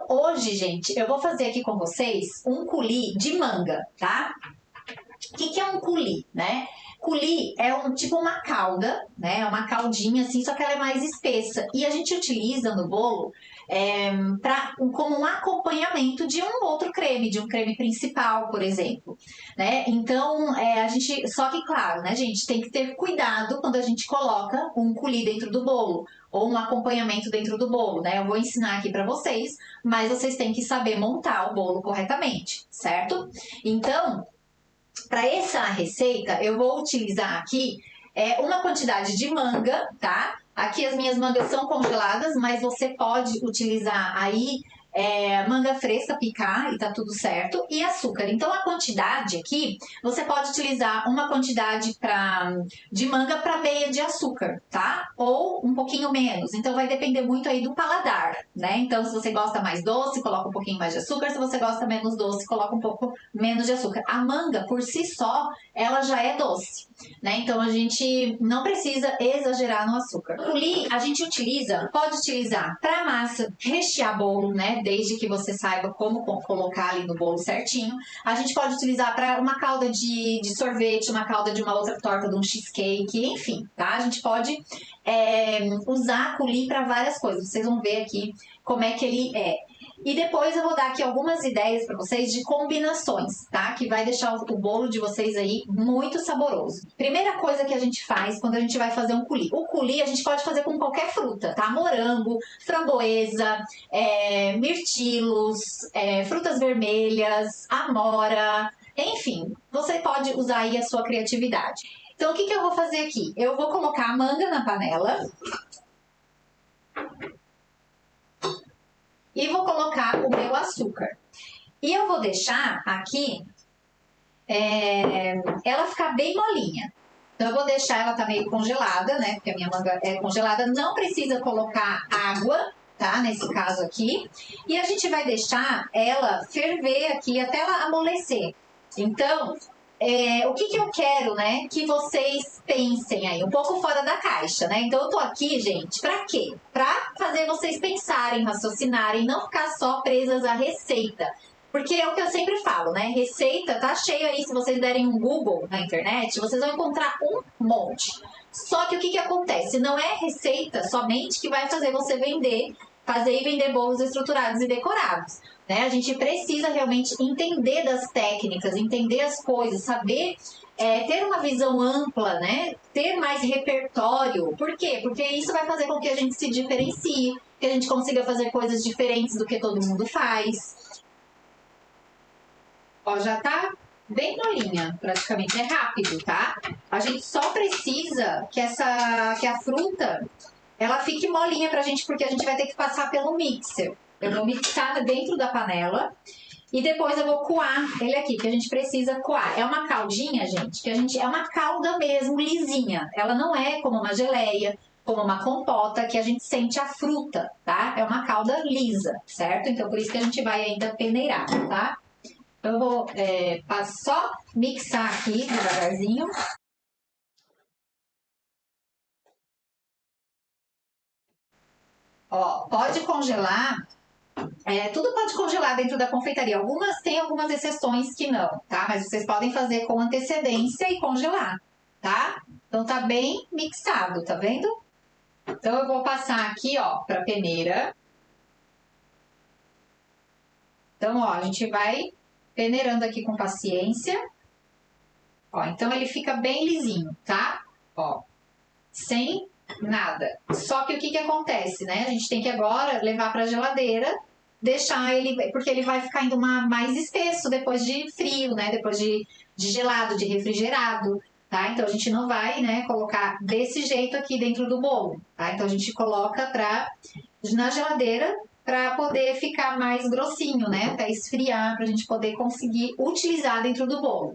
hoje, gente, eu vou fazer aqui com vocês um coulis de manga, tá? O que é um coulis, né? Coulis é tipo uma calda, né? É uma caldinha assim, só que ela é mais espessa. E a gente utiliza no bolo como um acompanhamento de um outro creme, de um creme principal, por exemplo, né? Então, a gente... Só que, claro, né, gente? Tem que ter cuidado quando a gente coloca um coulis dentro do bolo ou um acompanhamento dentro do bolo, né? Eu vou ensinar aqui pra vocês, mas vocês têm que saber montar o bolo corretamente, certo? Então... Para essa receita, eu vou utilizar aqui uma quantidade de manga, tá? Aqui as minhas mangas são congeladas, mas você pode utilizar aí manga fresca, picar e tá tudo certo. E açúcar. Então, a quantidade aqui, você pode utilizar uma quantidade de manga para meia de açúcar, tá? Ou um pouquinho menos. Então, vai depender muito aí do paladar, né? Então, se você gosta mais doce, coloca um pouquinho mais de açúcar. Se você gosta menos doce, coloca um pouco menos de açúcar. A manga, por si só, ela já é doce, né? Então, a gente não precisa exagerar no açúcar. O coulis, a gente pode utilizar para massa, rechear bolo, né? Desde que você saiba como colocar ali no bolo certinho. A gente pode utilizar para uma calda de sorvete, uma calda de uma outra torta, de um cheesecake, enfim, tá? A gente pode usar coulis para várias coisas. Vocês vão ver aqui como é que ele é. E depois eu vou dar aqui algumas ideias para vocês de combinações, tá? Que vai deixar o bolo de vocês aí muito saboroso. Primeira coisa que a gente faz quando a gente vai fazer um coulis. O coulis a gente pode fazer com qualquer fruta, tá? Morango, framboesa, mirtilos, frutas vermelhas, amora, enfim. Você pode usar aí a sua criatividade. Então, o que eu vou fazer aqui? Eu vou colocar a manga na panela. E vou colocar o meu açúcar. E eu vou deixar aqui ela ficar bem molinha. Então, eu vou deixar ela tá meio congelada, né? Porque a minha manga é congelada. Não precisa colocar água, tá? Nesse caso aqui. E a gente vai deixar ela ferver aqui até ela amolecer. Então... o que eu quero, né, que vocês pensem aí, um pouco fora da caixa, né? Então eu tô aqui, gente, pra quê? Pra fazer vocês pensarem, raciocinarem, não ficar só presas à receita. Porque é o que eu sempre falo, né? Receita tá cheia aí, se vocês derem um Google na internet, vocês vão encontrar um monte. Só que o que acontece? Não é receita somente que vai fazer você fazer e vender bolos estruturados e decorados. Né? A gente precisa realmente entender das técnicas, entender as coisas, saber ter uma visão ampla, né? Ter mais repertório. Por quê? Porque isso vai fazer com que a gente se diferencie, que a gente consiga fazer coisas diferentes do que todo mundo faz. Ó, já tá bem molinha, praticamente, é rápido, tá? A gente só precisa que a fruta ela fique molinha pra gente, porque a gente vai ter que passar pelo mixer. Eu vou mixar dentro da panela e depois eu vou coar ele aqui, que a gente precisa coar. É uma caldinha, gente, que é uma calda mesmo, lisinha. Ela não é como uma geleia, como uma compota, que a gente sente a fruta, tá? É uma calda lisa, certo? Então, por isso que a gente vai ainda peneirar, tá? Eu vou só mixar aqui devagarzinho. Ó, pode congelar, tudo pode congelar dentro da confeitaria. Tem algumas exceções que não, tá? Mas vocês podem fazer com antecedência e congelar, tá? Então tá bem mixado, tá vendo? Então eu vou passar aqui, ó, pra peneira. Então, ó, a gente vai peneirando aqui com paciência. Ó, então ele fica bem lisinho, tá? Ó, sem nada. Só que o que acontece, né? A gente tem que agora levar pra geladeira, deixar ele, porque ele vai ficar ainda mais espesso depois de frio, né? Depois de gelado, de refrigerado, tá? Então a gente não vai, né, colocar desse jeito aqui dentro do bolo, tá? Então a gente coloca na geladeira para poder ficar mais grossinho, né? Até esfriar, pra gente poder conseguir utilizar dentro do bolo.